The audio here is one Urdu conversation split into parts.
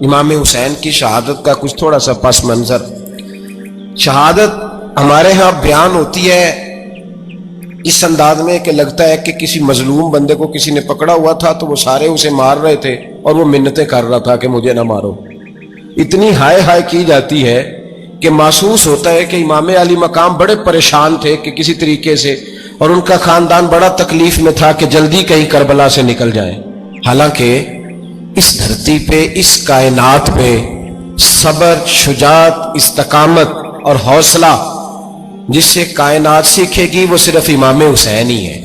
امام حسین کی شہادت کا کچھ تھوڑا سا پس منظر۔ شہادت ہمارے ہاں بیان ہوتی ہے اس انداز میں کہ لگتا ہے کہ کسی مظلوم بندے کو کسی نے پکڑا ہوا تھا تو وہ سارے اسے مار رہے تھے اور وہ منتیں کر رہا تھا کہ مجھے نہ مارو۔ اتنی ہائے ہائے کی جاتی ہے کہ محسوس ہوتا ہے کہ امام علی مقام بڑے پریشان تھے کہ کسی طریقے سے، اور ان کا خاندان بڑا تکلیف میں تھا کہ جلدی کہیں کربلا سے نکل جائیں۔ حالانکہ اس دھرتی پہ، اس کائنات پہ صبر، شجاعت، استقامت اور حوصلہ جس سے کائنات سیکھے گی وہ صرف امام حسین ہی ہے۔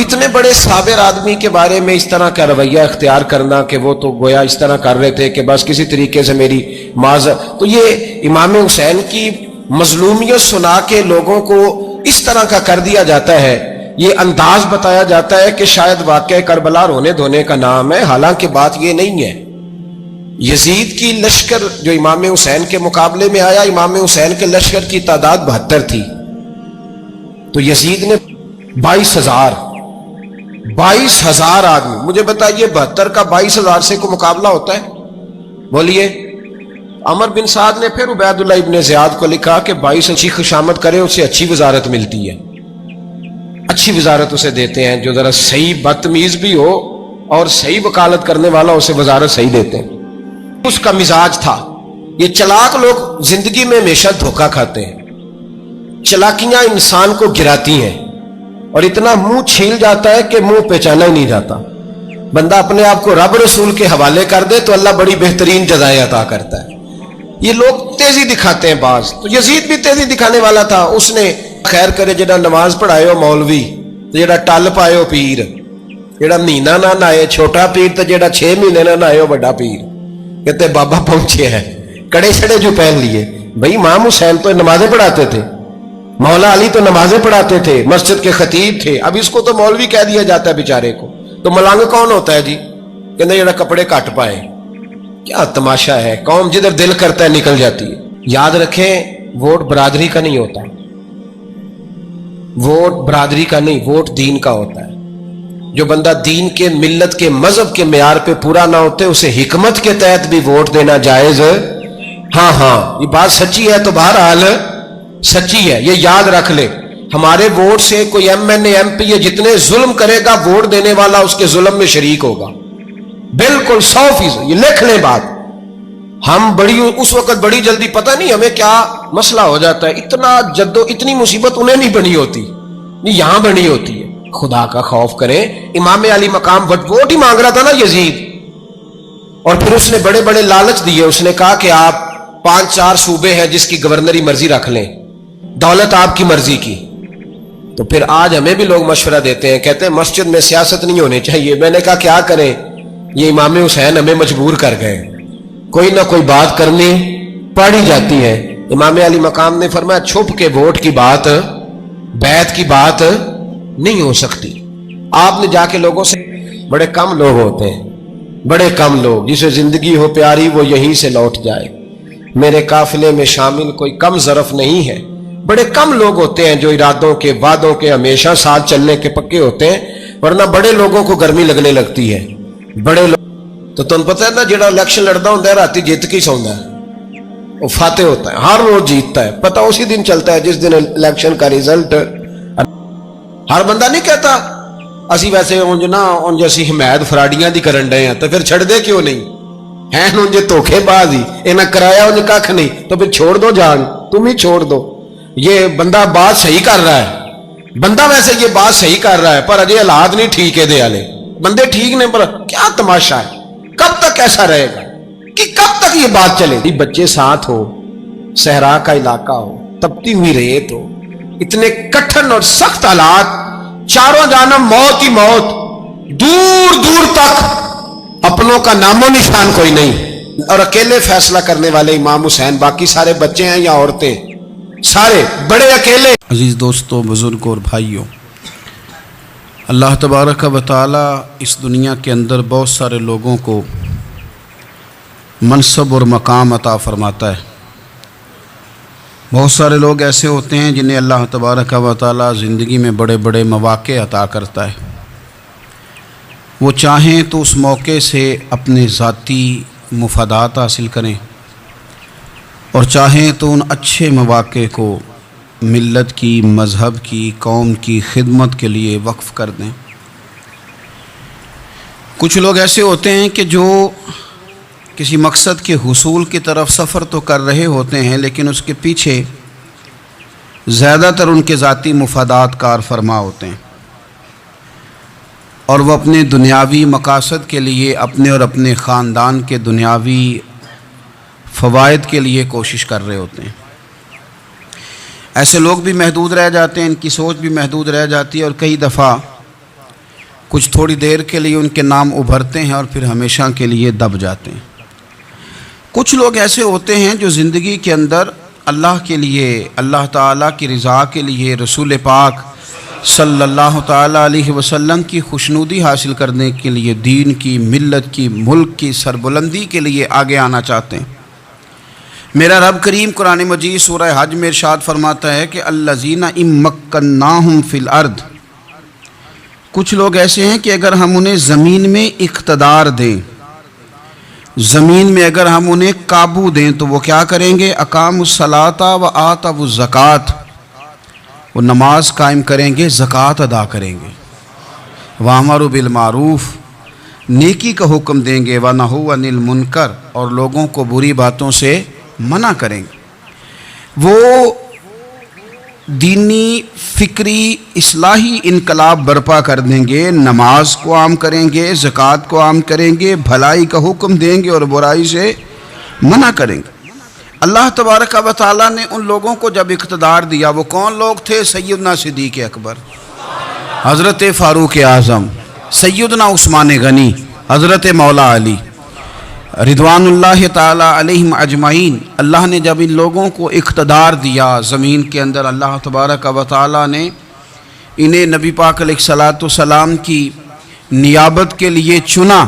اتنے بڑے صابر آدمی کے بارے میں اس طرح کا رویہ اختیار کرنا کہ وہ تو گویا اس طرح کر رہے تھے کہ بس کسی طریقے سے میری معذرت، تو یہ امام حسین کی مظلومیت سنا کے لوگوں کو اس طرح کا کر دیا جاتا ہے، یہ انداز بتایا جاتا ہے کہ شاید واقعہ کربلا رونے دھونے کا نام ہے، حالانکہ بات یہ نہیں ہے۔ یزید کی لشکر جو امام حسین کے مقابلے میں آیا، امام حسین کے لشکر کی تعداد 72 تھی، تو یزید نے 22,000 آدمی، مجھے بتائیے 72 کا 22,000 سے کوئی مقابلہ ہوتا ہے؟ بولیے۔ عمر بن سعد نے پھر عبید اللہ ابن زیاد کو لکھا کہ 22 اچھی خوشامد کرے اسے اچھی وزارت ملتی ہے، اچھی وزارت اسے دیتے ہیں، جو ذرا صحیح بدتمیز بھی ہو اور صحیح وکالت کرنے والا اسے وزارت صحیح دیتے ہیں۔ اس کا مزاج تھا۔ یہ چلاک لوگ زندگی میں ہمیشہ دھوکہ کھاتے ہیں، چلاکیاں انسان کو گراتی ہیں اور اتنا منہ چھیل جاتا ہے کہ منہ پہچانا ہی نہیں جاتا۔ بندہ اپنے آپ کو رب رسول کے حوالے کر دے تو اللہ بڑی بہترین جزائیں عطا کرتا ہے۔ یہ لوگ تیزی دکھاتے ہیں بعض، تو یزید بھی تیزی دکھانے والا تھا۔ اس نے خیر کرے جڑا نماز پڑھائے ہو مولوی، جڑا ٹل پائے ہو پیر، جڑا مہینہ نہ نہائے چھوٹا پیر، تو جڑا 6 مہینے نہ نہائے ہو بڑا پیر، کہتے بابا پہنچے ہیں، کڑے چھڑے جو پہن لیے۔ بھائی امام حسین تو نمازیں پڑھاتے تھے، مولا علی تو نمازیں پڑھاتے تھے، مسجد کے خطیب تھے، اب اس کو تو مولوی کہہ دیا جاتا ہے بیچارے کو، تو ملنگ کون ہوتا ہے جی؟ کہتے جڑا کپڑے کٹ پائے۔ کیا تماشا ہے، قوم جدھر دل کرتا ہے نکل جاتی ہے۔ یاد رکھیں ووٹ برادری کا نہیں ہوتا، ووٹ برادری کا نہیں، ووٹ دین کا ہوتا ہے۔ جو بندہ دین کے، ملت کے، مذہب کے معیار پہ پورا نہ ہوتے اسے حکمت کے تحت بھی ووٹ دینا جائز۔ ہاں یہ بات سچی ہے تو بہرحال سچی ہے، یہ یاد رکھ لے۔ ہمارے ووٹ سے کوئی ایم این اے، ایم پی اے جتنے ظلم کرے گا، ووٹ دینے والا اس کے ظلم میں شریک ہوگا، بالکل 100%۔ یہ لکھ لیں بات۔ ہم اس وقت بڑی جلدی، پتہ نہیں ہمیں کیا مسئلہ ہو جاتا ہے، اتنا اتنی مصیبت انہیں نہیں بنی ہوتی، نہیں یہاں بنی ہوتی ہے۔ خدا کا خوف کریں۔ امام علی مقام ووٹ ہی مانگ رہا تھا نا یزید، اور پھر اس نے بڑے بڑے لالچ دیے۔ اس نے کہا کہ آپ 5-4 صوبے ہیں جس کی گورنری مرضی رکھ لیں، دولت آپ کی مرضی کی۔ تو پھر آج ہمیں بھی لوگ مشورہ دیتے ہیں، کہتے ہیں مسجد میں سیاست نہیں ہونی چاہیے۔ میں نے کہا کیا کریں، یہ امام حسین ہمیں مجبور کر گئے، کوئی نہ کوئی بات کرنی پڑ ہی جاتی ہے۔ امام علی مقام نے فرمایا چھپ کے ووٹ کی بات، بیعت کی بات نہیں ہو سکتی۔ آپ نے جا کے لوگوں سے، بڑے کم لوگ ہوتے ہیں، بڑے کم لوگ، جسے زندگی ہو پیاری وہ یہیں سے لوٹ جائے۔ میرے قافلے میں شامل کوئی کم ظرف نہیں ہے، بڑے کم لوگ ہوتے ہیں جو ارادوں کے، وعدوں کے، ہمیشہ ساتھ چلنے کے پکے ہوتے ہیں، ورنہ بڑے لوگوں کو گرمی لگنے لگتی ہے۔ بڑے لوگ تو تمہیں پتہ ہے نا، جڑا الیکشن لڑتا ہوتا ہے راتی جیت کے سوندا ہے، وہ فاتح ہوتا ہے، ہر روز جیتتا ہے، پتہ اسی دن چلتا ہے جس دن الیکشن کا رزلٹ۔ ہر بندہ نہیں کہتا اسی ویسے انج نہ انج اسی حمایت فراڈیاں دی کرن ڈے ہیں، تو پھر چھڑ دے کیوں نہیں ہیں؟ انج دھوکے باز ہی انہیں کرایا، انج کھ نہیں، تو پھر چھوڑ دو جان، تم ہی چھوڑ دو۔ یہ بندہ بات صحیح کر رہا ہے، بندہ ویسے یہ بات صحیح کر رہا ہے، پر اجے حالات نہیں ٹھیک ہے، دے والے بندے ٹھیک نہیں، پر کیا تماشا ہے، کب تک ایسا رہے گا کہ کب تک یہ بات چلے گی؟ بچے ساتھ ہو، صحرا کا علاقہ ہو، تپتی ہوئی ریت ہو، اتنے کٹھن اور سخت حالات، چاروں جانب موت ہی موت، دور دور تک اپنوں کا نام و نشان کوئی نہیں، اور اکیلے فیصلہ کرنے والے امام حسین، باقی سارے بچے ہیں یا عورتیں، سارے بڑے اکیلے۔ عزیز دوستوں، بزرگوں اور بھائیوں، اللہ تبارک و تعالی اس دنیا کے اندر بہت سارے لوگوں کو منصب اور مقام عطا فرماتا ہے۔ بہت سارے لوگ ایسے ہوتے ہیں جنہیں اللہ تبارک و تعالی زندگی میں بڑے بڑے مواقع عطا کرتا ہے۔ وہ چاہیں تو اس موقع سے اپنے ذاتی مفادات حاصل کریں اور چاہیں تو ان اچھے مواقع کو ملت کی، مذہب کی، قوم کی خدمت کے لیے وقف کر دیں۔ کچھ لوگ ایسے ہوتے ہیں کہ جو کسی مقصد کے حصول کی طرف سفر تو کر رہے ہوتے ہیں، لیکن اس کے پیچھے زیادہ تر ان کے ذاتی مفادات کار فرما ہوتے ہیں، اور وہ اپنے دنیاوی مقاصد کے لیے، اپنے اور اپنے خاندان کے دنیاوی فوائد کے لیے کوشش کر رہے ہوتے ہیں۔ ایسے لوگ بھی محدود رہ جاتے ہیں، ان کی سوچ بھی محدود رہ جاتی ہے، اور کئی دفعہ کچھ تھوڑی دیر کے لیے ان کے نام ابھرتے ہیں اور پھر ہمیشہ کے لیے دب جاتے ہیں۔ کچھ لوگ ایسے ہوتے ہیں جو زندگی کے اندر اللہ کے لیے، اللہ تعالیٰ کی رضا کے لیے، رسول پاک صلی اللہ تعالیٰ علیہ وسلم کی خوشنودی حاصل کرنے کے لیے، دین کی، ملت کی، ملک کی سربلندی کے لیے آگے آنا چاہتے ہیں۔ میرا رب کریم قرآن مجید سورہ حج میں ارشاد فرماتا ہے کہ الذین ان مکناہم فی الارض، کچھ لوگ ایسے ہیں کہ اگر ہم انہیں زمین میں اقتدار دیں، زمین میں اگر ہم انہیں قابو دیں تو وہ کیا کریں گے؟ اقاموا الصلاۃ و آتوا الزکوٰۃ، وہ نماز قائم کریں گے، زکوٰۃ ادا کریں گے، وامروا بالمعروف، نیکی کا حکم دیں گے، ونہوا عن المنکر، اور لوگوں کو بری باتوں سے منع کریں گے۔ وہ دینی، فکری، اصلاحی انقلاب برپا کر دیں گے، نماز کو عام کریں گے، زکوٰۃ کو عام کریں گے، بھلائی کا حکم دیں گے اور برائی سے منع کریں گے۔ اللہ تبارک و تعالیٰ نے ان لوگوں کو جب اقتدار دیا، وہ کون لوگ تھے؟ سیدنا صدیق اکبر، حضرت فاروق اعظم، سیدنا عثمان غنی، حضرت مولا علی رضوان اللہ تعالیٰ علیہم اجمعین۔ اللہ نے جب ان لوگوں کو اقتدار دیا زمین کے اندر، اللہ تبارک و تعالیٰ نے انہیں نبی پاک علیہ الصلاۃ والسلام کی نیابت کے لیے چنا،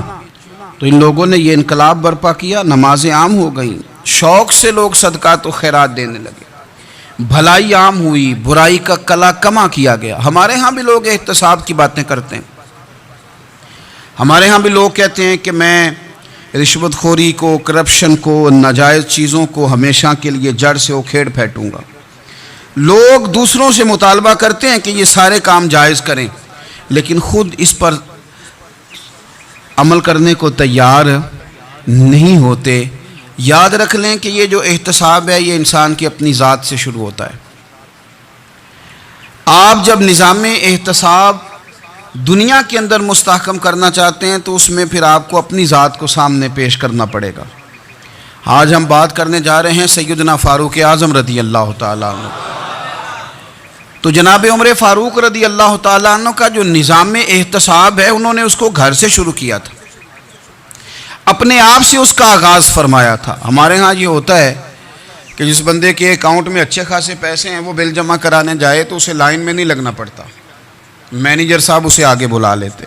تو ان لوگوں نے یہ انقلاب برپا کیا، نمازیں عام ہو گئیں، شوق سے لوگ صدقات و خیرات دینے لگے، بھلائی عام ہوئی، برائی کا کلا کما کیا گیا۔ ہمارے ہاں بھی لوگ احتساب کی باتیں کرتے ہیں، ہمارے ہاں بھی لوگ کہتے ہیں کہ میں رشوت خوری کو، کرپشن کو، ناجائز چیزوں کو ہمیشہ کے لیے جڑ سے اکھیڑ پھینٹوں گا۔ لوگ دوسروں سے مطالبہ کرتے ہیں کہ یہ سارے کام جائز کریں، لیکن خود اس پر عمل کرنے کو تیار نہیں ہوتے۔ یاد رکھ لیں کہ یہ جو احتساب ہے، یہ انسان کی اپنی ذات سے شروع ہوتا ہے۔ آپ جب نظام احتساب دنیا کے اندر مستحکم کرنا چاہتے ہیں تو اس میں پھر آپ کو اپنی ذات کو سامنے پیش کرنا پڑے گا۔ آج ہم بات کرنے جا رہے ہیں سیدنا فاروق اعظم رضی اللہ تعالیٰ عنہ۔ تو جناب عمر فاروق رضی اللہ تعالیٰ عنہ کا جو نظام احتساب ہے، انہوں نے اس کو گھر سے شروع کیا تھا، اپنے آپ سے اس کا آغاز فرمایا تھا۔ ہمارے ہاں یہ ہوتا ہے کہ جس بندے کے اکاؤنٹ میں اچھے خاصے پیسے ہیں، وہ بل جمع کرانے جائے تو اسے لائن میں نہیں لگنا پڑتا، مینیجر صاحب اسے آگے بلا لیتے،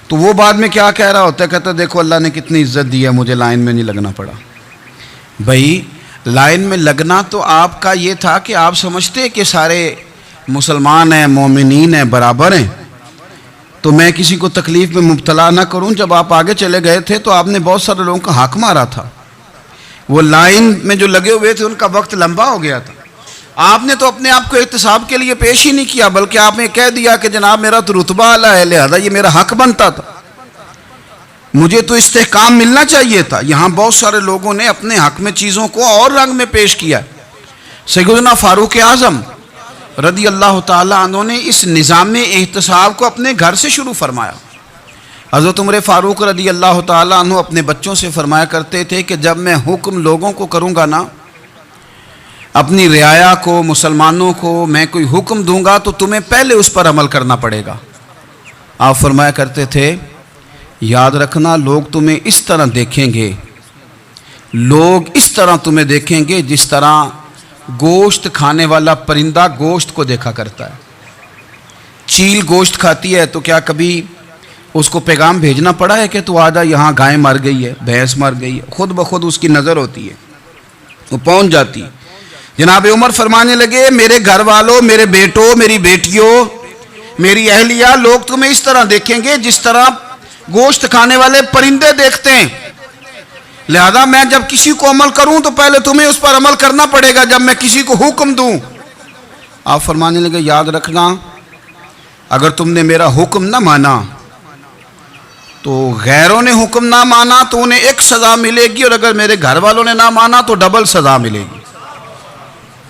تو وہ بعد میں کیا کہہ رہا ہوتا ہے؟ کہتا دیکھو اللہ نے کتنی عزت دی ہے، مجھے لائن میں نہیں لگنا پڑا۔ بھائی لائن میں لگنا تو آپ کا یہ تھا کہ آپ سمجھتے کہ سارے مسلمان ہیں، مومنین ہیں، برابر ہیں، تو میں کسی کو تکلیف میں مبتلا نہ کروں۔ جب آپ آگے چلے گئے تھے تو آپ نے بہت سارے لوگوں کا حق مارا تھا، وہ لائن میں جو لگے ہوئے تھے ان کا وقت لمبا ہو گیا تھا۔ آپ نے تو اپنے آپ کو احتساب کے لیے پیش ہی نہیں کیا، بلکہ آپ نے کہہ دیا کہ جناب میرا تو رتبہ اعلیٰ ہے، لہذا یہ میرا حق بنتا تھا، مجھے تو استحکام ملنا چاہیے تھا۔ یہاں بہت سارے لوگوں نے اپنے حق میں چیزوں کو اور رنگ میں پیش کیا۔ سیدنا فاروق اعظم رضی اللہ تعالیٰ عنہ نے اس نظام احتساب کو اپنے گھر سے شروع فرمایا۔ حضرت عمر فاروق رضی اللہ تعالیٰ عنہ اپنے بچوں سے فرمایا کرتے تھے کہ جب میں حکم لوگوں کو کروں گا نا، اپنی رعایا کو، مسلمانوں کو میں کوئی حکم دوں گا تو تمہیں پہلے اس پر عمل کرنا پڑے گا۔ آپ فرمایا کرتے تھے یاد رکھنا، لوگ تمہیں اس طرح دیکھیں گے، لوگ اس طرح تمہیں دیکھیں گے جس طرح گوشت کھانے والا پرندہ گوشت کو دیکھا کرتا ہے۔ چیل گوشت کھاتی ہے تو کیا کبھی اس کو پیغام بھیجنا پڑا ہے کہ تو آجا یہاں گائے مر گئی ہے، بھینس مر گئی ہے؟ خود بخود اس کی نظر ہوتی ہے، وہ پہنچ جاتی ہے۔ جناب عمر فرمانے لگے میرے گھر والوں، میرے بیٹوں، میری بیٹیوں، میری اہلیہ، لوگ تمہیں اس طرح دیکھیں گے جس طرح گوشت کھانے والے پرندے دیکھتے ہیں۔ لہذا میں جب کسی کو عمل کروں تو پہلے تمہیں اس پر عمل کرنا پڑے گا جب میں کسی کو حکم دوں. آپ فرمانے لگے یاد رکھنا اگر تم نے میرا حکم نہ مانا تو غیروں نے حکم نہ مانا تو انہیں ایک سزا ملے گی، اور اگر میرے گھر والوں نے نہ مانا تو ڈبل سزا ملے گی.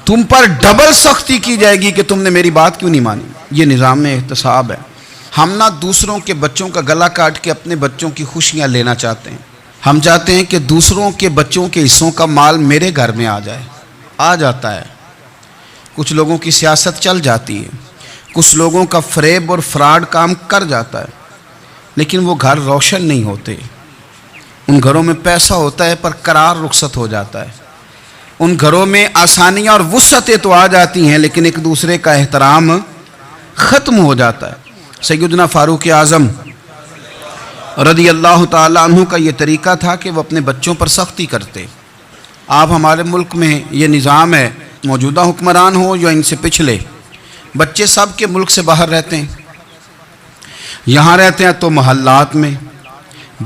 تم پر ڈبل سختی کی جائے گی کہ تم نے میری بات کیوں نہیں مانی. یہ نظام احتساب ہے. ہم نہ دوسروں کے بچوں کا گلا کاٹ کے اپنے بچوں کی خوشیاں لینا چاہتے ہیں. ہم چاہتے ہیں کہ دوسروں کے بچوں کے حصوں کا مال میرے گھر میں آ جائے. آ جاتا ہے. کچھ لوگوں کی سیاست چل جاتی ہے، کچھ لوگوں کا فریب اور فراڈ کام کر جاتا ہے، لیکن وہ گھر روشن نہیں ہوتے. ان گھروں میں پیسہ ہوتا ہے پر قرار رخصت ہو جاتا ہے. ان گھروں میں آسانیاں اور وسعتیں تو آ جاتی ہیں لیکن ایک دوسرے کا احترام ختم ہو جاتا ہے. سیدنا فاروق اعظم رضی اللہ تعالیٰ عنہ کا یہ طریقہ تھا کہ وہ اپنے بچوں پر سختی کرتے. آپ ہمارے ملک میں یہ نظام ہے، موجودہ حکمران ہو یا ان سے پچھلے، بچے سب کے ملک سے باہر رہتے ہیں. یہاں رہتے ہیں تو محلات میں،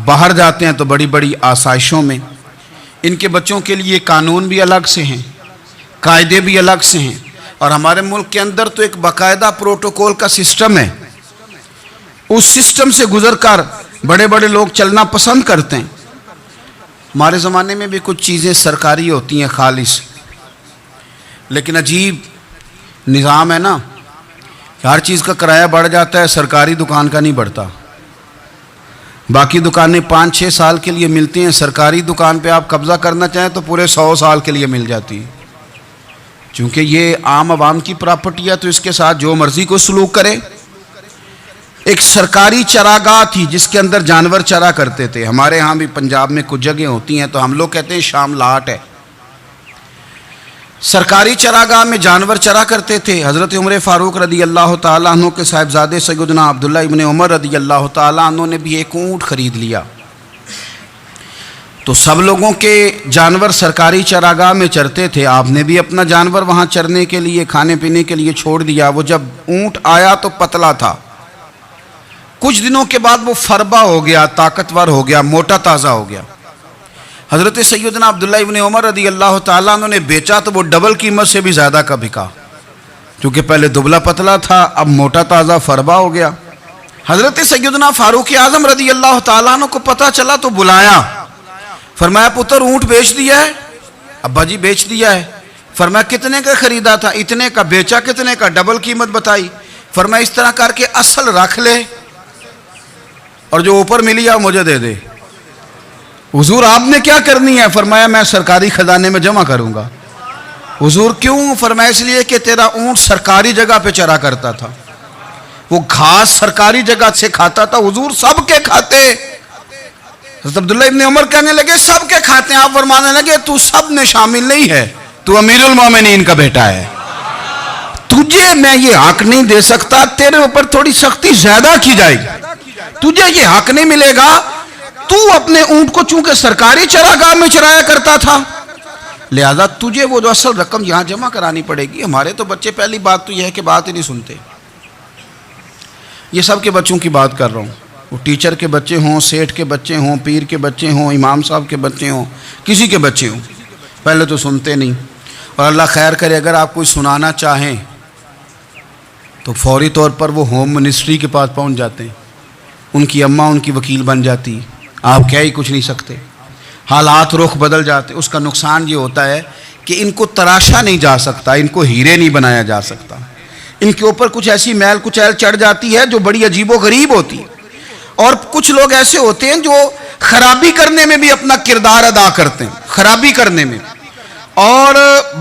باہر جاتے ہیں تو بڑی بڑی آسائشوں میں. ان کے بچوں کے لیے قانون بھی الگ سے ہیں، قاعدے بھی الگ سے ہیں، اور ہمارے ملک کے اندر تو ایک باقاعدہ پروٹوکول کا سسٹم ہے. اس سسٹم سے گزر کر بڑے بڑے لوگ چلنا پسند کرتے ہیں. ہمارے زمانے میں بھی کچھ چیزیں سرکاری ہوتی ہیں خالص، لیکن عجیب نظام ہے نا، ہر چیز کا کرایہ بڑھ جاتا ہے، سرکاری دکان کا نہیں بڑھتا. باقی دکانیں 5-6 سال کے لیے ملتی ہیں، سرکاری دکان پہ آپ قبضہ کرنا چاہیں تو پورے 100 سال کے لیے مل جاتی ہے. چونکہ یہ عام عوام کی پراپرٹی ہے تو اس کے ساتھ جو مرضی کو سلوک کرے. ایک سرکاری چراگاہ تھی جس کے اندر جانور چرا کرتے تھے. ہمارے ہاں بھی پنجاب میں کچھ جگہیں ہوتی ہیں تو ہم لوگ کہتے ہیں شام لاٹ ہے. سرکاری چراگاہ میں جانور چرا کرتے تھے. حضرت عمر فاروق رضی اللہ تعالیٰ عنہ کے صاحبزادے سیدنا عبداللہ ابن عمر رضی اللہ تعالیٰ عنہ نے بھی ایک اونٹ خرید لیا. تو سب لوگوں کے جانور سرکاری چراگاہ میں چرتے تھے، آپ نے بھی اپنا جانور وہاں چرنے کے لیے، کھانے پینے کے لیے چھوڑ دیا. وہ جب اونٹ آیا تو پتلا تھا، کچھ دنوں کے بعد وہ فربا ہو گیا، طاقتور ہو گیا، موٹا تازہ ہو گیا. حضرت سیدنا عبداللہ ابن عمر رضی اللہ تعالیٰ عنہ نے بیچا تو وہ ڈبل قیمت سے بھی زیادہ کا بکا، کیونکہ پہلے دبلا پتلا تھا، اب موٹا تازہ فربا ہو گیا. حضرت سیدنا فاروق اعظم رضی اللہ تعالیٰ عنہ کو پتہ چلا تو بلایا، فرمایا پتر اونٹ بیچ دیا ہے؟ ابا جی بیچ دیا ہے. فرمایا کتنے کا خریدا تھا؟ اتنے کا. بیچا کتنے کا؟ ڈبل قیمت بتائی. فرمایا اس طرح کر کے اصل رکھ لے اور جو اوپر ملی ہے مجھے دے دے. حضور آپ نے کیا کرنی ہے؟ فرمایا میں سرکاری خزانے میں جمع کروں گا. حضور کیوں؟ فرمایا اس لیے کہ تیرا اونٹ سرکاری جگہ پہ چرا کرتا تھا، وہ گھاس سرکاری جگہ سے کھاتا تھا. حضور سب کے کھاتے. حضرت عبداللہ ابن عمر کہنے لگے سب کے کھاتے ہیں. آپ فرمانے لگے تو سب میں شامل نہیں ہے، تو امیر المومنین کا بیٹا ہے، تجھے میں یہ حق نہیں دے سکتا، تیرے اوپر تھوڑی سختی زیادہ کی جائے گی، تجھے یہ حق نہیں ملے گا. تو اپنے اونٹ کو چونکہ سرکاری چراگاہ میں چرایا کرتا تھا، لہذا تجھے وہ جو اصل رقم یہاں جمع کرانی پڑے گی. ہمارے تو بچے پہلی بات تو یہ ہے کہ بات ہی نہیں سنتے. یہ سب کے بچوں کی بات کر رہا ہوں، وہ ٹیچر کے بچے ہوں، سیٹھ کے بچے ہوں، پیر کے بچے ہوں، امام صاحب کے بچے ہوں، کسی کے بچے ہوں، پہلے تو سنتے نہیں. اور اللہ خیر کرے اگر آپ کوئی سنانا چاہیں تو فوری طور پر وہ ہوم منسٹری کے پاس پہنچ جاتے ہیں، ان کی اماں ان کی وکیل بن جاتی، آپ کہہ ہی کچھ نہیں سکتے، حالات رخ بدل جاتے. اس کا نقصان یہ ہوتا ہے کہ ان کو تراشا نہیں جا سکتا، ان کو ہیرے نہیں بنایا جا سکتا، ان کے اوپر کچھ ایسی میل کچیل چڑھ جاتی ہے جو بڑی عجیب و غریب ہوتی ہے. اور کچھ لوگ ایسے ہوتے ہیں جو خرابی کرنے میں بھی اپنا کردار ادا کرتے ہیں، خرابی کرنے میں. اور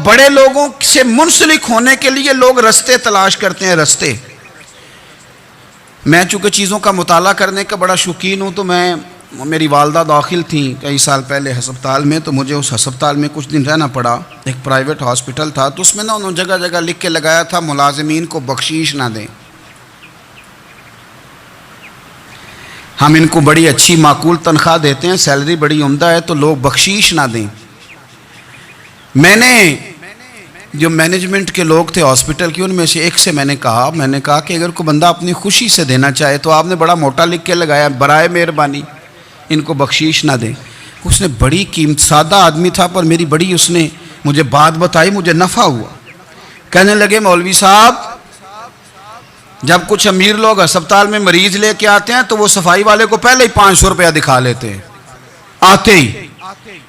بڑے لوگوں سے منسلک ہونے کے لیے لوگ رستے تلاش کرتے ہیں، رستے. میں چونکہ چیزوں کا مطالعہ کرنے کا بڑا شوقین ہوں، تو میری والدہ داخل تھیں کئی سال پہلے ہسپتال میں، تو مجھے اس ہسپتال میں کچھ دن رہنا پڑا. ایک پرائیویٹ ہاسپٹل تھا، تو اس میں انہوں نے جگہ جگہ لکھ کے لگایا تھا ملازمین کو بخشیش نہ دیں. ہم ان کو بڑی اچھی معقول تنخواہ دیتے ہیں، سیلری بڑی عمدہ ہے، تو لوگ بخشیش نہ دیں. میں نے جو مینجمنٹ کے لوگ تھے ہاسپٹل کی، ان میں سے ایک سے میں نے کہا کہ اگر کوئی بندہ اپنی خوشی سے دینا چاہے تو آپ نے بڑا موٹا لکھ کے لگایا برائے مہربانی ان کو بخشیش نہ دیں. اس نے بڑی قیمت، سادہ آدمی تھا پر میری بڑی اس نے مجھے بات بتائی، مجھے نفع ہوا. کہنے لگے مولوی صاحب جب کچھ امیر لوگ ہسپتال میں مریض لے کے آتے ہیں تو وہ صفائی والے کو پہلے ہی 500 روپیہ دکھا لیتے ہیں آتے ہی.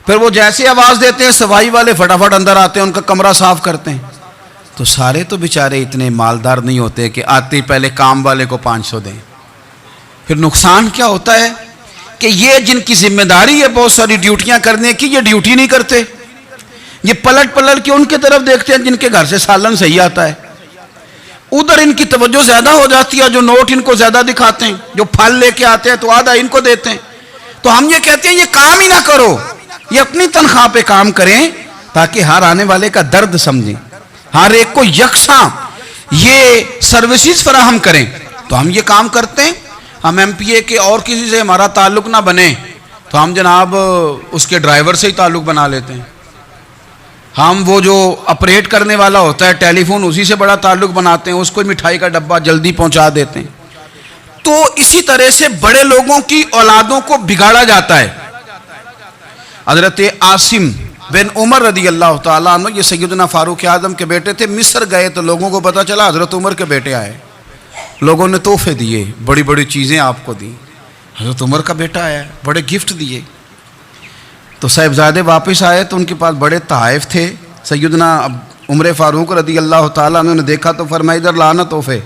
پھر وہ جیسے آواز دیتے ہیں صفائی والے فٹافٹ اندر آتے ہیں، ان کا کمرہ صاف کرتے ہیں. تو سارے تو بیچارے اتنے مالدار نہیں ہوتے کہ آتے ہی پہلے کام والے کو 500 دیں. پھر نقصان کیا ہوتا ہے کہ یہ جن کی ذمہ داری ہے بہت ساری ڈیوٹیاں کرنے کی، یہ ڈیوٹی نہیں کرتے. یہ پلٹ کے ان کے طرف دیکھتے ہیں جن کے گھر سے سالن صحیح آتا ہے، ادھر ان کی توجہ زیادہ ہو جاتی ہے. جو نوٹ ان کو زیادہ دکھاتے ہیں، جو پھل لے کے آتے ہیں تو آدھا ان کو دیتے ہیں. تو ہم یہ کہتے ہیں یہ کام ہی نہ کرو، یہ اپنی تنخواہ پہ کام کریں تاکہ ہر آنے والے کا درد سمجھیں، ہر ایک کو یکساں یہ سروسز فراہم کریں. تو ہم یہ کام کرتے ہیں. ہم ایم پی اے کے اور کسی سے ہمارا تعلق نہ بنے تو ہم جناب اس کے ڈرائیور سے ہی تعلق بنا لیتے ہیں. ہم وہ جو آپریٹ کرنے والا ہوتا ہے ٹیلی فون، اسی سے بڑا تعلق بناتے ہیں، اس کو مٹھائی کا ڈبہ جلدی پہنچا دیتے ہیں. تو اسی طرح سے بڑے لوگوں کی اولادوں کو بگاڑا جاتا ہے. حضرت عاصم بن عمر رضی اللہ تعالیٰ عنہ، یہ سیدنا فاروق اعظم کے بیٹے تھے. مصر گئے تو لوگوں کو پتا چلا حضرت عمر کے بیٹے آئے. لوگوں نے تحفے دیے، بڑی بڑی چیزیں آپ کو دی. حضرت عمر کا بیٹا آیا، بڑے گفٹ دیے. تو صاحبزادے واپس آئے تو ان کے پاس بڑے تحائف تھے. سیدنا عمر فاروق رضی اللہ تعالیٰ عنہ نے دیکھا تو فرمایا ادھر لانا تحفے.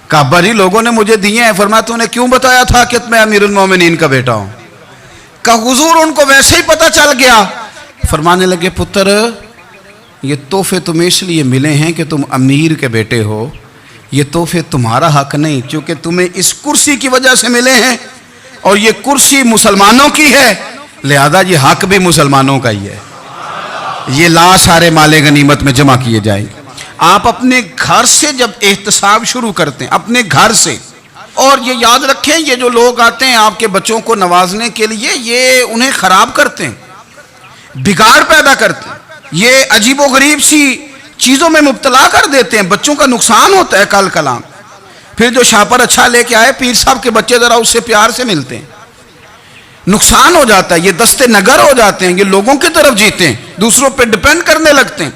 کہا ابا جی لوگوں نے مجھے دیے ہیں. فرمایا تو نے کیوں بتایا تھا کہ میں امیر المومنین کا بیٹا ہوں؟ کہا حضور ان کو ویسے ہی پتہ چل گیا. فرمانے لگے پتر یہ تحفے تمہیں اس لیے ملے ہیں کہ تم امیر کے بیٹے ہو، یہ تحفے تمہارا حق نہیں، چونکہ تمہیں اس کرسی کی وجہ سے ملے ہیں اور یہ کرسی مسلمانوں کی ہے، لہذا یہ حق بھی مسلمانوں کا ہی ہے. یہ لا سارے مال غنیمت میں جمع کیے جائیں گے. آپ اپنے گھر سے جب احتساب شروع کرتے ہیں، اپنے گھر سے، اور یہ یاد رکھیں یہ جو لوگ آتے ہیں آپ کے بچوں کو نوازنے کے لیے، یہ انہیں خراب کرتے ہیں، بگاڑ پیدا کرتے ہیں، یہ عجیب و غریب سی چیزوں میں مبتلا کر دیتے ہیں. بچوں کا نقصان ہوتا ہے کل کلام. پھر جو شاپر اچھا لے کے آئے پیر صاحب کے بچے ذرا اس سے پیار سے ملتے ہیں، نقصان ہو جاتا ہے. یہ دستے نگر ہو جاتے ہیں، یہ لوگوں کی طرف جیتے ہیں، دوسروں پہ ڈیپینڈ کرنے لگتے ہیں.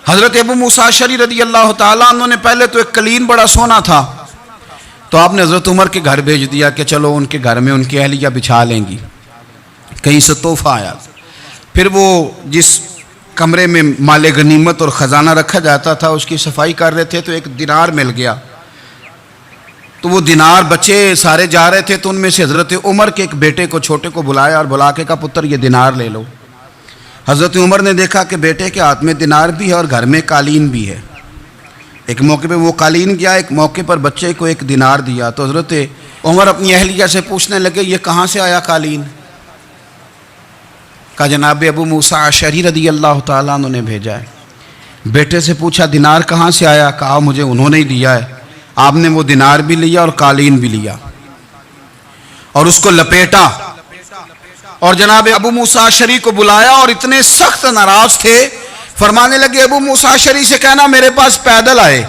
حضرت ابو موسیٰ اشعری رضی اللہ تعالیٰ عنہ نے پہلے تو ایک قلین بڑا سونا تھا تو آپ نے حضرت عمر کے گھر بھیج دیا کہ چلو ان کے گھر میں ان کی اہلیہ بچھا لیں گی. کہیں سے تحفہ آیا. پھر وہ جس کمرے میں مال غنیمت اور خزانہ رکھا جاتا تھا اس کی صفائی کر رہے تھے تو ایک دینار مل گیا. تو وہ دینار بچے سارے جا رہے تھے تو ان میں سے حضرت عمر کے ایک بیٹے کو چھوٹے کو بلایا اور بلا کے کہا پتر یہ دینار لے لو. حضرت عمر نے دیکھا کہ بیٹے کے ہاتھ میں دینار بھی ہے اور گھر میں قالین بھی ہے. ایک موقع پہ وہ قالین گیا، ایک موقع پر بچے کو ایک دینار دیا. تو حضرت عمر اپنی اہلیہ سے پوچھنے لگے یہ کہاں سے آیا قالین؟ کہا جناب ابو موسیٰ اشعری رضی اللہ تعالیٰ عنہ نے بھیجا ہے. بیٹے سے پوچھا دینار کہاں سے آیا؟ کہا مجھے انہوں نے ہی دیا ہے. آپ نے وہ دینار بھی لیا اور قالین بھی لیا اور اس کو لپیٹا اور جناب ابو موسیٰ اشعری کو بلایا اور اتنے سخت ناراض تھے. فرمانے لگے ابو موسیٰ اشعری سے کہنا میرے پاس پیدل آئے،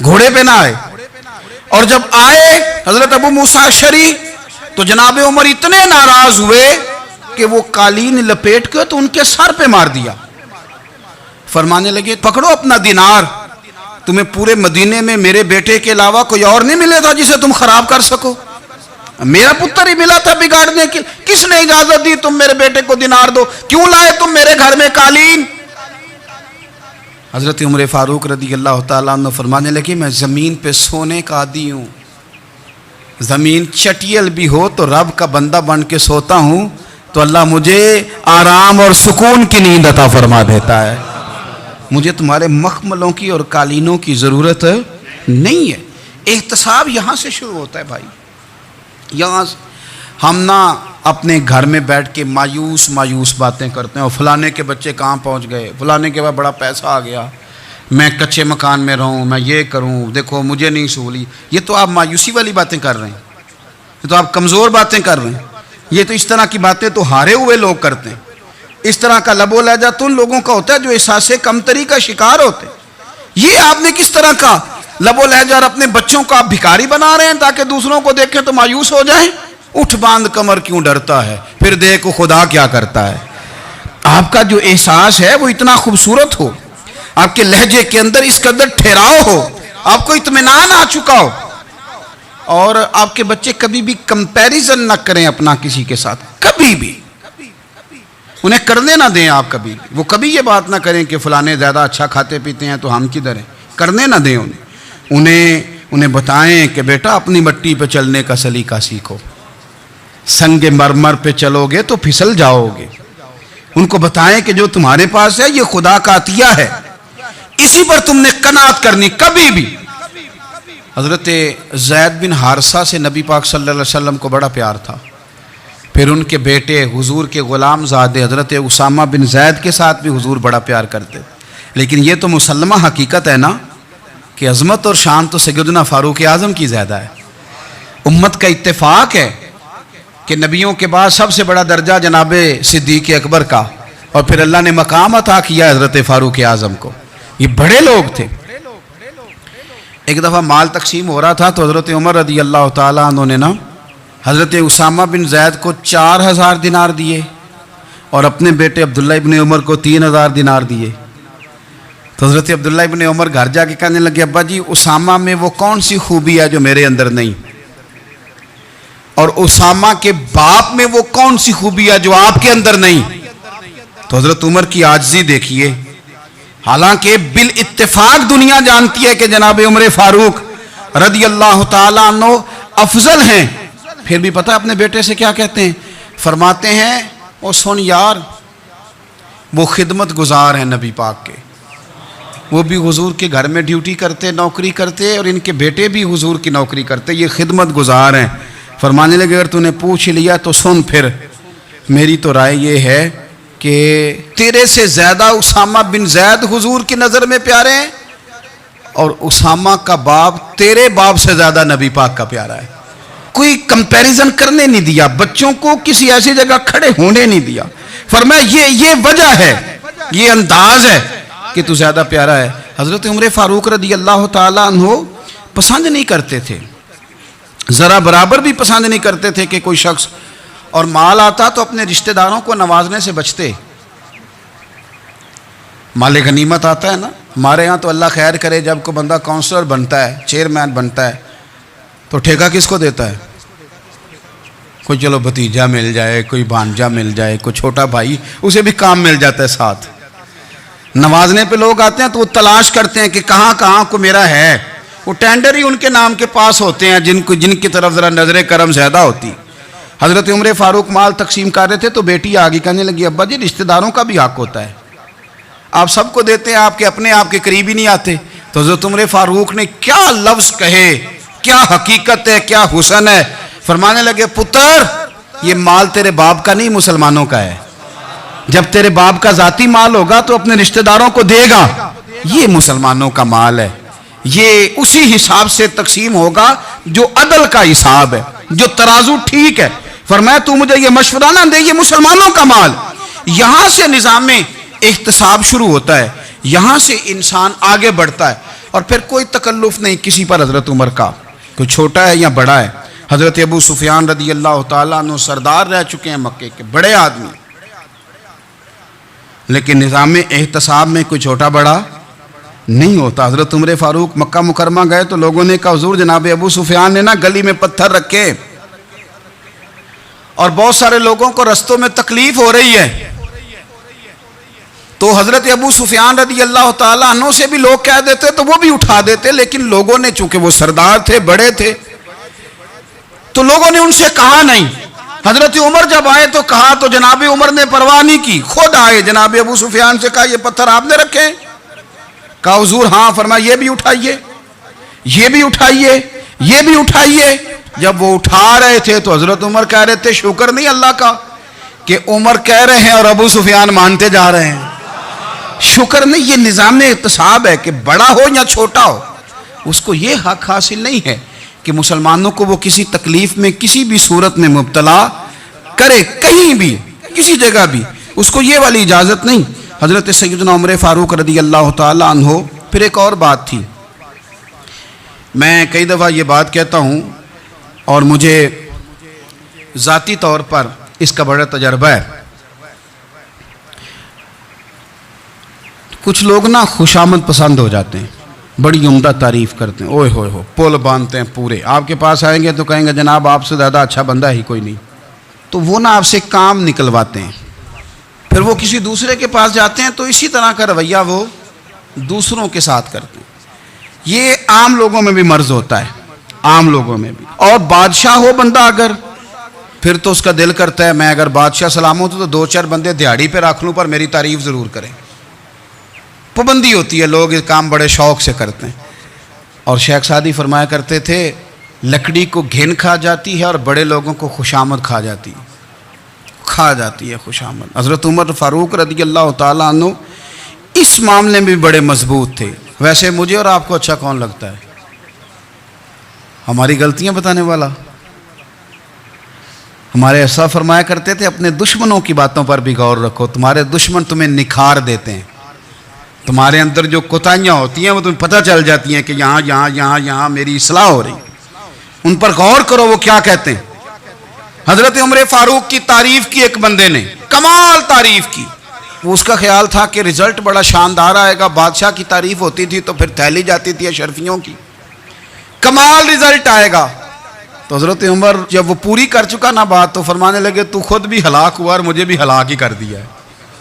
گھوڑے پہ نہ آئے. اور جب آئے حضرت ابو موسیٰ اشعری تو جناب عمر اتنے ناراض ہوئے کہ وہ قالین لپیٹ کے تو ان کے سر پہ مار دیا. فرمانے لگے پکڑو اپنا دینار، تمہیں پورے مدینے میں میرے بیٹے کے علاوہ کوئی اور نہیں ملے تھا جسے تم خراب کر سکو، میرا پتر ہی ملا تھا بگاڑنے کی. کس نے اجازت دی تم میرے بیٹے کو دینار دو؟ کیوں لائے تم میرے گھر میں قالین؟ حضرت عمر فاروق رضی اللہ تعالیٰ عنہ فرمانے لگے میں زمین پہ سونے کا عادی ہوں، زمین چٹیل بھی ہو تو رب کا بندہ بن کے سوتا ہوں تو اللہ مجھے آرام اور سکون کی نیند عطا فرما دیتا ہے. مجھے تمہارے مخملوں کی اور قالینوں کی ضرورت نہیں ہے. احتساب یہاں سے شروع ہوتا ہے بھائی. یہاں ہم نہ اپنے گھر میں بیٹھ کے مایوس باتیں کرتے ہیں اور فلانے کے بچے کہاں پہنچ گئے، فلانے کے بعد بڑا پیسہ آ گیا، میں کچے مکان میں رہوں، میں یہ کروں، دیکھو مجھے نہیں سہولی. یہ تو آپ مایوسی والی باتیں کر رہے ہیں، یہ تو آپ کمزور باتیں کر رہے ہیں. یہ تو اس طرح کی باتیں تو ہارے ہوئے لوگ کرتے ہیں. اس طرح کا لب و لہجہ تو ان لوگوں کا ہوتا ہے جو احساس کمتری کا شکار ہوتے ہیں. یہ آپ نے کس طرح کا لب و لہجہ اور اپنے بچوں کو آپ بھکاری بنا رہے ہیں تاکہ دوسروں کو دیکھیں تو مایوس ہو جائیں؟ اٹھ باندھ کمر کیوں ڈرتا ہے، پھر دیکھو خدا کیا کرتا ہے۔ آپ کا جو احساس ہے وہ اتنا خوبصورت ہو، آپ کے لہجے کے اندر اس قدر ٹھہراؤ ہو، آپ کو اطمینان آ چکا ہو، اور آپ کے بچے کبھی بھی کمپیریزن نہ کریں اپنا کسی کے ساتھ، کبھی بھی انہیں کرنے نہ دیں آپ کبھی، وہ کبھی یہ بات نہ کریں کہ فلانے زیادہ اچھا کھاتے پیتے ہیں تو ہم کدھر ہیں، کرنے نہ دیں انہیں بتائیں کہ بیٹا اپنی مٹی پہ چلنے کا سلیقہ سیکھو، سنگ مرمر پہ چلو گے تو پھسل جاؤ گے، ان کو بتائیں کہ جو تمہارے پاس ہے یہ خدا کا عطیہ ہے، اسی پر تم نے قناعت کرنی کبھی بھی۔ حضرت زید بن حارثہ سے نبی پاک صلی اللہ علیہ وسلم کو بڑا پیار تھا، پھر ان کے بیٹے حضور کے غلام زادے حضرت اسامہ بن زید کے ساتھ بھی حضور بڑا پیار کرتے، لیکن یہ تو مسلمہ حقیقت ہے نا کہ عظمت اور شان تو سیدنا فاروق اعظم کی زیادہ ہے۔ امت کا اتفاق ہے کہ نبیوں کے بعد سب سے بڑا درجہ جناب صدیق اکبر کا، اور پھر اللہ نے مقام عطا کیا حضرت فاروق اعظم کو، یہ بڑے لوگ تھے۔ ایک دفعہ مال تقسیم ہو رہا تھا تو حضرت عمر رضی اللہ تعالیٰ عنہ نے نا حضرت اسامہ بن زید کو 4000 دینار دیے اور اپنے بیٹے عبداللہ ابن عمر کو 3000 دینار دیے۔ تو حضرت عبداللہ ابن عمر گھر جا کے کہنے لگے ابا جی اسامہ میں وہ کون سی خوبی ہے جو میرے اندر نہیں، اور اسامہ کے باپ میں وہ کون سی خوبی ہے جو آپ کے اندر نہیں۔ تو حضرت عمر کی عاجزی دیکھیے، حالانکہ بالاتفاق دنیا جانتی ہے کہ جناب عمر فاروق رضی اللہ تعالیٰ عنہ افضل ہیں، پھر بھی پتہ اپنے بیٹے سے کیا کہتے ہیں، فرماتے ہیں او سن یار وہ خدمت گزار ہیں نبی پاک کے، وہ بھی حضور کے گھر میں ڈیوٹی کرتے، نوکری کرتے، اور ان کے بیٹے بھی حضور کی نوکری کرتے، یہ خدمت گزار ہیں۔ فرمانے لگے اگر تو نے پوچھ لیا تو سن، پھر میری تو رائے یہ ہے کہ تیرے سے زیادہ اسامہ بن زید حضور کی نظر میں پیارے ہیں، اور اسامہ کا باپ تیرے باپ سے زیادہ نبی پاک کا پیارا ہے۔ کوئی کمپیریزن کرنے نہیں دیا، بچوں کو کسی ایسی جگہ کھڑے ہونے نہیں دیا، فرمایا یہ وجہ ہے، یہ انداز ہے کہ تو زیادہ پیارا ہے۔ حضرت عمر فاروق رضی اللہ تعالیٰ عنہ پسند نہیں کرتے تھے، ذرا برابر بھی پسند نہیں کرتے تھے کہ کوئی شخص اور مال آتا تو اپنے رشتہ داروں کو نوازنے سے بچتے۔ مال غنیمت آتا ہے نا، ہمارے ہاں تو اللہ خیر کرے جب کوئی بندہ کونسلر بنتا ہے، چیئرمین بنتا ہے تو ٹھیکہ کس کو دیتا ہے؟ کوئی چلو بھتیجا مل جائے، کوئی بھانجا مل جائے، کوئی چھوٹا بھائی، اسے بھی کام مل جاتا ہے ساتھ۔ نوازنے پہ لوگ آتے ہیں تو وہ تلاش کرتے ہیں کہ کہاں کہاں کو میرا ہے، وہ ٹینڈر ہی ان کے نام کے پاس ہوتے ہیں جن کی طرف ذرا نظر کرم زیادہ ہوتی۔ حضرت عمر فاروق مال تقسیم کر رہے تھے تو بیٹی آگے کہنے لگی ابا جی رشتہ داروں کا بھی حق ہوتا ہے، آپ سب کو دیتے ہیں، آپ کے قریب ہی نہیں آتے۔ تو حضرت عمر فاروق نے کیا لفظ کہے، کیا حقیقت ہے، کیا حسن ہے، فرمانے لگے پتر یہ مال تیرے باپ کا نہیں مسلمانوں کا ہے، جب تیرے باپ کا ذاتی مال ہوگا تو اپنے رشتہ داروں کو دے گا، یہ مسلمانوں کا مال ہے، یہ اسی حساب سے تقسیم ہوگا جو عدل کا حساب ہے، جو ترازو ٹھیک ہے۔ فرمایا تو مجھے یہ مشورہ نہ دے، یہ مسلمانوں کا مال۔ یہاں سے نظام احتساب شروع ہوتا ہے، یہاں سے انسان آگے بڑھتا ہے، اور پھر کوئی تکلف نہیں کسی پر حضرت عمر کا، کوئی چھوٹا ہے یا بڑا ہے۔ حضرت ابو سفیان رضی اللہ تعالیٰ عنہ سردار رہ چکے ہیں مکے کے، بڑے آدمی، لیکن نظام احتساب میں کوئی چھوٹا بڑا نہیں ہوتا۔ حضرت عمر فاروق مکہ مکرمہ گئے تو لوگوں نے کہا حضور جناب ابو سفیان نے نا گلی میں پتھر رکھے اور بہت سارے لوگوں کو رستوں میں تکلیف ہو رہی ہے، تو حضرت ابو سفیان رضی اللہ تعالیٰ عنہ سے بھی لوگ کہہ دیتے تو وہ بھی اٹھا دیتے، لیکن لوگوں نے چونکہ وہ سردار تھے، بڑے تھے، تو لوگوں نے ان سے کہا نہیں۔ حضرت عمر جب آئے تو کہا تو جناب عمر نے پرواہ نہیں کی، خود آئے جناب ابو سفیان سے کہا یہ پتھر آپ نے رکھے؟ کہا حضور ہاں۔ فرمایا یہ بھی اٹھائیے، یہ بھی اٹھائیے، یہ بھی اٹھائیے۔ جب وہ اٹھا رہے تھے تو حضرت عمر کہہ رہے تھے شکر نہیں اللہ کا کہ عمر کہہ رہے ہیں اور ابو سفیان مانتے جا رہے ہیں، شکر نہیں۔ یہ نظام احتساب ہے کہ بڑا ہو یا چھوٹا ہو، اس کو یہ حق حاصل نہیں ہے کہ مسلمانوں کو وہ کسی تکلیف میں کسی بھی صورت میں مبتلا کرے، کہیں بھی کسی جگہ بھی، اس کو یہ والی اجازت نہیں۔ حضرت سیدنا عمر فاروق رضی اللہ تعالی عنہ۔ پھر ایک اور بات تھی، میں کئی دفعہ یہ بات کہتا ہوں اور مجھے ذاتی طور پر اس کا بڑا تجربہ ہے. کچھ لوگ نا خوشامد پسند ہو جاتے ہیں, بڑی عمدہ تعریف کرتے ہیں, اوئے ہوئے ہو پول باندھتے ہیں پورے, آپ کے پاس آئیں گے تو کہیں گے جناب آپ سے زیادہ اچھا بندہ ہی کوئی نہیں. تو وہ نا آپ سے کام نکلواتے ہیں, پھر وہ کسی دوسرے کے پاس جاتے ہیں تو اسی طرح کا رویہ وہ دوسروں کے ساتھ کرتے ہیں. یہ عام لوگوں میں بھی مرض ہوتا ہے, عام لوگوں میں بھی. اور بادشاہ ہو بندہ اگر, پھر تو اس کا دل کرتا ہے میں اگر بادشاہ سلام ہوں تو 2-4 بندے دیہڑی پہ رکھ لوں پر میری تعریف ضرور کریں. پابندی ہوتی ہے, لوگ یہ کام بڑے شوق سے کرتے ہیں. اور شیخ سعدی فرمایا کرتے تھے لکڑی کو گھن کھا جاتی ہے اور بڑے لوگوں کو خوشامد کھا جاتی ہے خوشامد. حضرت عمر فاروق رضی اللہ تعالیٰ عنہ اس معاملے میں بھی بڑے مضبوط تھے. ویسے مجھے اور آپ کو اچھا کون لگتا ہے؟ ہماری غلطیاں بتانے والا. ہمارے ایسا فرمایا کرتے تھے اپنے دشمنوں کی باتوں پر بھی غور رکھو, تمہارے دشمن تمہیں نکھار دیتے ہیں. تمہارے اندر جو کوتاہیاں ہوتی ہیں وہ تمہیں پتہ چل جاتی ہیں کہ یہاں میری اصلاح ہو رہی. ان پر غور کرو وہ کیا کہتے ہیں. حضرت عمر فاروق کی تعریف کی ایک بندے نے, کمال تعریف کی. وہ اس کا خیال تھا کہ رزلٹ بڑا شاندار آئے گا. بادشاہ کی تعریف ہوتی تھی تو پھر تھیلی جاتی تھی اشرفیوں کی, کمال رزلٹ آئے گا. تو حضرت عمر جب وہ پوری کر چکا نا بات تو فرمانے لگے تو خود بھی ہلاک ہوا اور مجھے بھی ہلاک ہی کر دیا ہے,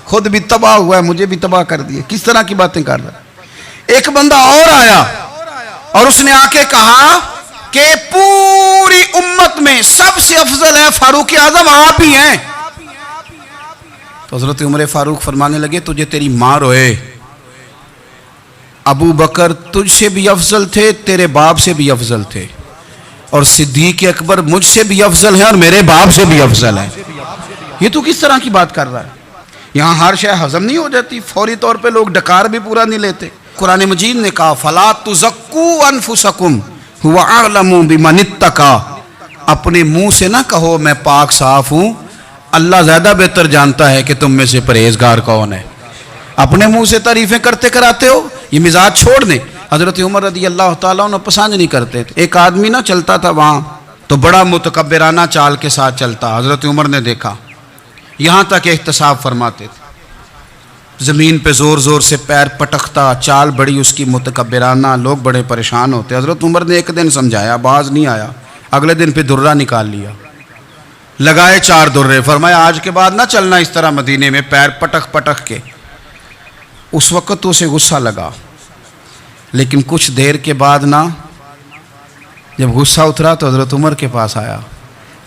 خود بھی تباہ ہوا ہے مجھے بھی تباہ کر دیا. کس طرح کی باتیں کر رہا ہے. ایک بندہ اور آیا اور اس نے آ کے کہا کہ پوری امت میں سب سے افضل ہے فاروق اعظم آپ ہی ہیں. تو حضرت عمر فاروق فرمانے لگے تجھے تیری ماں روئے, ابو بکر تجھ سے بھی افضل تھے, تیرے باپ سے بھی افضل تھے, اور صدیق اکبر مجھ سے بھی افضل ہیں اور میرے باپ سے بھی افضل ہیں. یہ تو کس طرح کی بات کر رہا ہے. یہاں ہر شے ہضم نہیں ہو جاتی, فوری طور پہ لوگ ڈکار بھی پورا نہیں لیتے. قرآن مجید نے کہا فَلَا تُزَكُّوا أَنفُسَكُمْ هُوَ أَعْلَمُ بِمَنِ اتَّقَى, اپنے منہ سے نہ کہو میں پاک صاف ہوں, اللہ زیادہ بہتر جانتا ہے کہ تم میں سے پرہیزگار کون ہے. اپنے منہ سے تعریفیں کرتے کراتے ہو, یہ مزاج چھوڑ دیں. حضرت عمر رضی اللہ تعالیٰ عنہ پسند نہیں کرتے تھے. ایک آدمی نہ چلتا تھا وہاں تو بڑا متکبرانہ چال کے ساتھ چلتا. حضرت عمر نے دیکھا, یہاں تک احتساب فرماتے تھے, زمین پہ زور زور سے پیر پٹکتا, چال بڑی اس کی متکبرانہ, لوگ بڑے پریشان ہوتے. حضرت عمر نے ایک دن سمجھایا, باز نہیں آیا. اگلے دن پہ درہ نکال لیا, لگائے 4 درے, فرمایا آج کے بعد نہ چلنا اس طرح مدینے میں پیر پٹک پٹک کے. اس وقت تو اسے غصہ لگا, لیکن کچھ دیر کے بعد نا جب غصہ اترا تو حضرت عمر کے پاس آیا,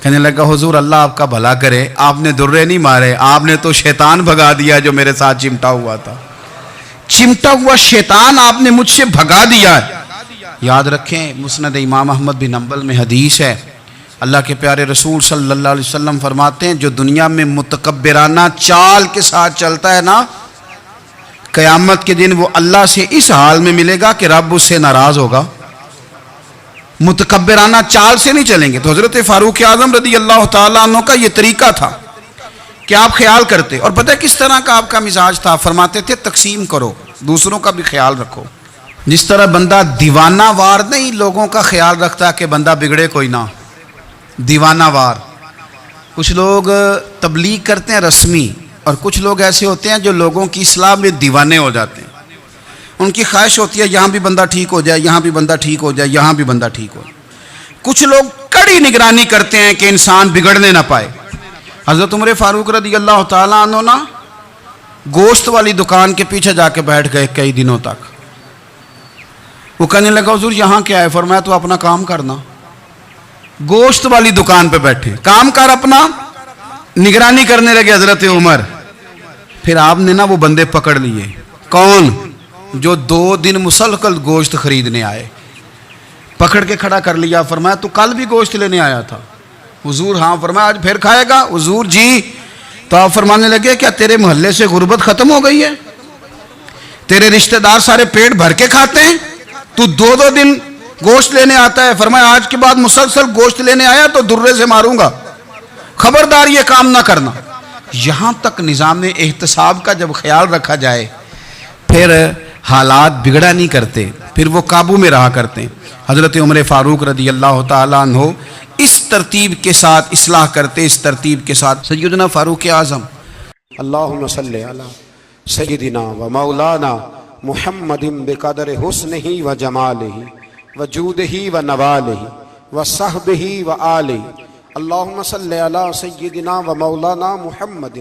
کہنے لگا حضور اللہ آپ کا بھلا کرے, آپ نے درے نہیں مارے, آپ نے تو شیطان بھگا دیا جو میرے ساتھ چمٹا ہوا تھا. چمٹا ہوا شیطان آپ نے مجھ سے بھگا دیا. یاد رکھیں مسند امام احمد بن حنبل میں حدیث ہے, اللہ کے پیارے رسول صلی اللہ علیہ وسلم فرماتے ہیں جو دنیا میں متکبرانہ چال کے ساتھ چلتا ہے نا, قیامت کے دن وہ اللہ سے اس حال میں ملے گا کہ رب اس سے ناراض ہوگا. متکبرانہ چال سے نہیں چلیں گے. تو حضرت فاروق اعظم رضی اللہ تعالیٰ عنہ کا یہ طریقہ تھا کہ آپ خیال کرتے, اور پتہ کس طرح کا آپ کا مزاج تھا. فرماتے تھے تقسیم کرو, دوسروں کا بھی خیال رکھو. جس طرح بندہ دیوانہ وار نہیں لوگوں کا خیال رکھتا کہ بندہ بگڑے کوئی نہ, دیوانہ وار. کچھ لوگ تبلیغ کرتے ہیں رسمی, اور کچھ لوگ ایسے ہوتے ہیں جو لوگوں کی اصلاح میں دیوانے ہو جاتے ہیں. ان کی خواہش ہوتی ہے یہاں بھی بندہ ٹھیک ہو جائے, یہاں بھی بندہ ٹھیک ہو جائے, یہاں بھی بندہ ٹھیک ہو جائے. کچھ لوگ کڑی نگرانی کرتے ہیں کہ انسان بگڑنے نہ پائے. حضرت عمر فاروق رضی اللہ تعالیٰ عنہ نا گوشت والی دکان کے پیچھے جا کے بیٹھ گئے کئی دنوں تک. وہ کہنے لگا حضور یہاں کیا ہے؟ فرمایا تو اپنا کام کرنا. گوشت والی دکان پہ بیٹھے, کام کر اپنا, نگرانی کرنے لگے حضرت عمر. پھر آپ نے نا وہ بندے پکڑ لیے. کون؟ جو 2 دن مسلسل گوشت خریدنے آئے, پکڑ کے کھڑا کر لیا. فرمایا تو کل بھی گوشت لینے آیا تھا؟ حضور ہاں. فرمایا آج پھر کھائے گا؟ حضور جی. تو آپ فرمانے لگے کیا تیرے محلے سے غربت ختم ہو گئی ہے؟ تیرے رشتہ دار سارے پیٹ بھر کے کھاتے ہیں, تو 2 دن گوشت لینے آتا ہے؟ فرمایا آج کے بعد مسلسل گوشت لینے آیا تو درے سے ماروں گا, خبردار یہ کام نہ کرنا. یہاں تک نظام احتساب کا جب خیال رکھا جائے پھر حالات بگڑا نہیں کرتے, پھر وہ قابو میں رہا کرتے. حضرت عمر فاروق رضی اللہ تعالیٰ عنہ اس ترتیب کے ساتھ اصلاح کرتے، اس ترتیب کے ساتھ سیدنا فاروق اعظم اللہم صلی علی سیدنا و مولانا محمد بقدر حسنہ و جمالہ و جودہ و نوالہ و صحبہ و آلہ اللہم صلی علی سیدنا و مولانا محمد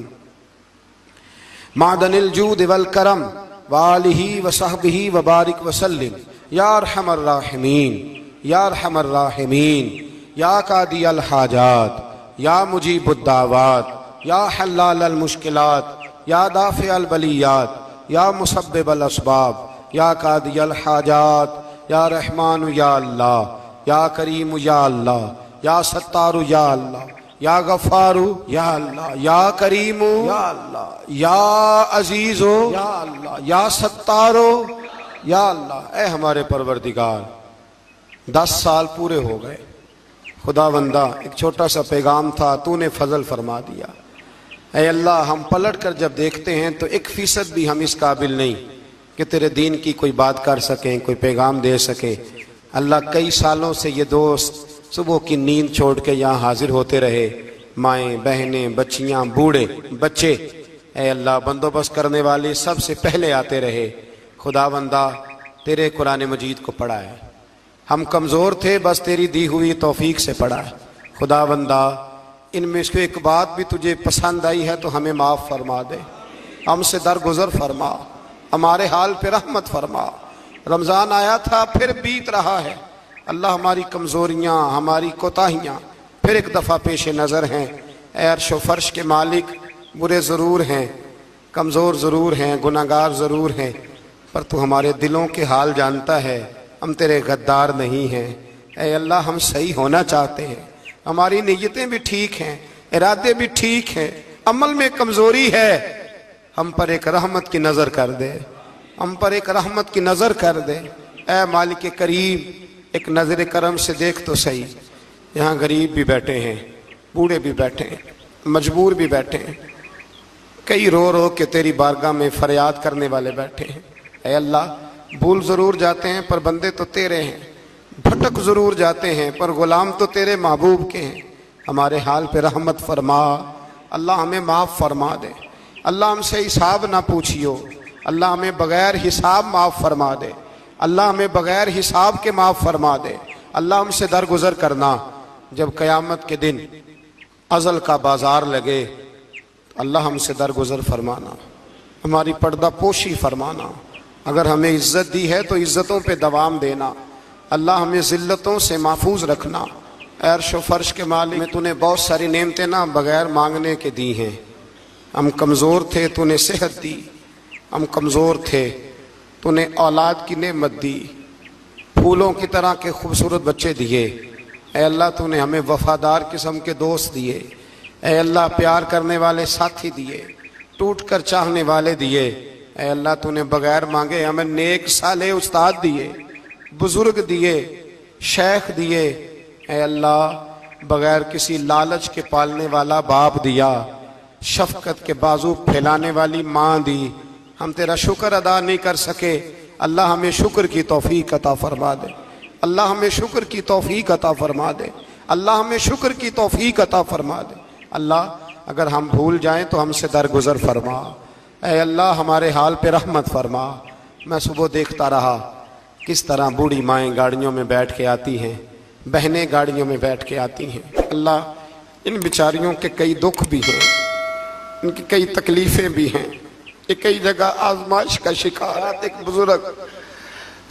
معدن الجود والکرم و آلہ و صحبہ و بارک وسلم یا ارحم الراحمین یا ارحم الراحمین یا قاضی الحاجات یا مجیب الدعوات یا حلال المشکلات یا دافع البلیات یا مسبب الاسباب یا قاضی الحاجات یا رحمان یا اللہ یا کریم یا اللہ یا ستار یا اللہ یا غفار یا اللہ یا کریم یا اللہ یا عزیز یا اللہ یا ستار یا اللہ۔ اے ہمارے پروردگار، 10 سال پورے ہو گئے خدا بندہ، ایک چھوٹا سا پیغام تھا، تو نے فضل فرما دیا۔ اے اللہ، ہم پلٹ کر جب دیکھتے ہیں تو 1% بھی ہم اس قابل نہیں کہ تیرے دین کی کوئی بات کر سکیں، کوئی پیغام دے سکے۔ اللہ، کئی سالوں سے یہ دوست صبح کی نیند چھوڑ کے یہاں حاضر ہوتے رہے، مائیں، بہنیں، بچیاں، بوڑھے، بچے، اے اللہ، بندوبست کرنے والے سب سے پہلے آتے رہے۔ خدا بندہ، تیرے قرآن مجید کو پڑھا ہے، ہم کمزور تھے، بس تیری دی ہوئی توفیق سے پڑھا ہے۔ خدا بندہ، ان میں سے ایک بات بھی تجھے پسند آئی ہے تو ہمیں معاف فرما دے، ہم سے درگزر فرما، ہمارے حال پہ رحمت فرما۔ رمضان آیا تھا، پھر بیت رہا ہے، اللہ ہماری کمزوریاں، ہماری کوتاہیاں پھر ایک دفعہ پیش نظر ہیں۔ اے عرش و فرش کے مالک، برے ضرور ہیں، کمزور ضرور ہیں، گناہگار ضرور ہیں، پر تو ہمارے دلوں کے حال جانتا ہے، ہم تیرے غدار نہیں ہیں۔ اے اللہ، ہم صحیح ہونا چاہتے ہیں، ہماری نیتیں بھی ٹھیک ہیں، ارادے بھی ٹھیک ہیں، عمل میں کمزوری ہے، ہم پر ایک رحمت کی نظر کر دے، ہم پر ایک رحمت کی نظر کر دے۔ اے مالک کریم، ایک نظر کرم سے دیکھ تو صحیح، یہاں غریب بھی بیٹھے ہیں، بوڑھے بھی بیٹھے ہیں، مجبور بھی بیٹھے ہیں، کئی رو رو کے تیری بارگاہ میں فریاد کرنے والے بیٹھے ہیں۔ اے اللہ، بھول ضرور جاتے ہیں پر بندے تو تیرے ہیں، بھٹک ضرور جاتے ہیں پر غلام تو تیرے محبوب کے ہیں۔ ہمارے حال پہ رحمت فرما، اللہ ہمیں معاف فرما دے، اللہ ہم سے حساب نہ پوچھیو، اللہ ہمیں بغیر حساب معاف فرما دے، اللہ ہمیں بغیر حساب کے معاف فرما دے، اللہ ہم سے درگزر کرنا۔ جب قیامت کے دن ازل کا بازار لگے، اللہ ہم سے درگزر فرمانا، ہماری پردہ پوشی فرمانا، اگر ہمیں عزت دی ہے تو عزتوں پہ دوام دینا، اللہ ہمیں ذلتوں سے محفوظ رکھنا۔ اے عرش و فرش کے مالک، میں تو نے بہت ساری نعمتیں نہ بغیر مانگنے کے دی ہیں، ہم کمزور تھے، تو نے صحت دی، ہم کمزور تھے، تو نے اولاد کی نعمت دی، پھولوں کی طرح کے خوبصورت بچے دیے۔ اے اللہ، تو نے ہمیں وفادار قسم کے دوست دیے، اے اللہ، پیار کرنے والے ساتھی دیے، ٹوٹ کر چاہنے والے دیے۔ اے اللہ، تو نے بغیر مانگے ہمیں نیک صالح استاد دیے، بزرگ دیے، شیخ دیے۔ اے اللہ، بغیر کسی لالچ کے پالنے والا باپ دیا، شفقت کے بازو پھیلانے والی ماں دی۔ ہم تیرا شکر ادا نہیں کر سکے، اللہ ہمیں شکر کی توفیق عطا فرما دے، اللہ ہمیں شکر کی توفیق عطا فرما دے، اللہ ہمیں شکر کی توفیق عطا فرما دے۔ اللہ، اگر ہم بھول جائیں تو ہم سے درگزر فرما۔ اے اللہ، ہمارے حال پہ رحمت فرما۔ میں صبح دیکھتا رہا کس طرح بوڑھی مائیں گاڑیوں میں بیٹھ کے آتی ہیں، بہنیں گاڑیوں میں بیٹھ کے آتی ہیں۔ اللہ، ان بیچاریوں کے کئی دکھ بھی ہیں، ان کی کئی تکلیفیں بھی ہیں، یہ کئی جگہ آزمائش کا شکار ہے۔ ایک بزرگ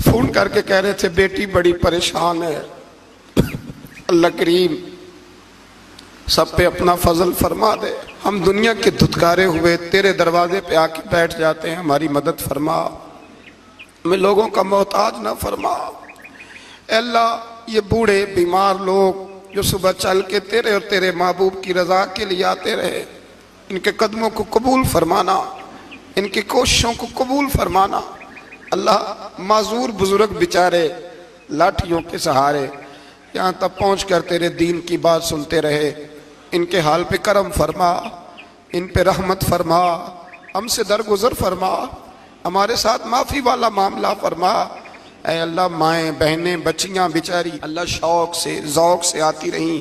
فون کر کے کہہ رہے تھے بیٹی بڑی پریشان ہے، اللہ کریم سب پہ اپنا فضل فرما دے۔ ہم دنیا کے دھتکارے ہوئے تیرے دروازے پہ آ کے بیٹھ جاتے ہیں، ہماری مدد فرما، ہمیں لوگوں کا محتاج نہ فرما۔ اے اللہ، یہ بوڑھے بیمار لوگ جو صبح چل کے تیرے اور تیرے محبوب کی رضا کے لیے آتے رہے، ان کے قدموں کو قبول فرمانا، ان کی کوششوں کو قبول فرمانا۔ اللہ، معذور بزرگ بیچارے لاٹھیوں کے سہارے یہاں تک پہنچ کر تیرے دین کی بات سنتے رہے، ان کے حال پہ کرم فرما، ان پہ رحمت فرما، ہم سے درگزر فرما، ہمارے ساتھ معافی والا معاملہ فرما۔ اے اللہ، مائیں، بہنیں، بچیاں بیچاری اللہ شوق سے ذوق سے آتی رہیں،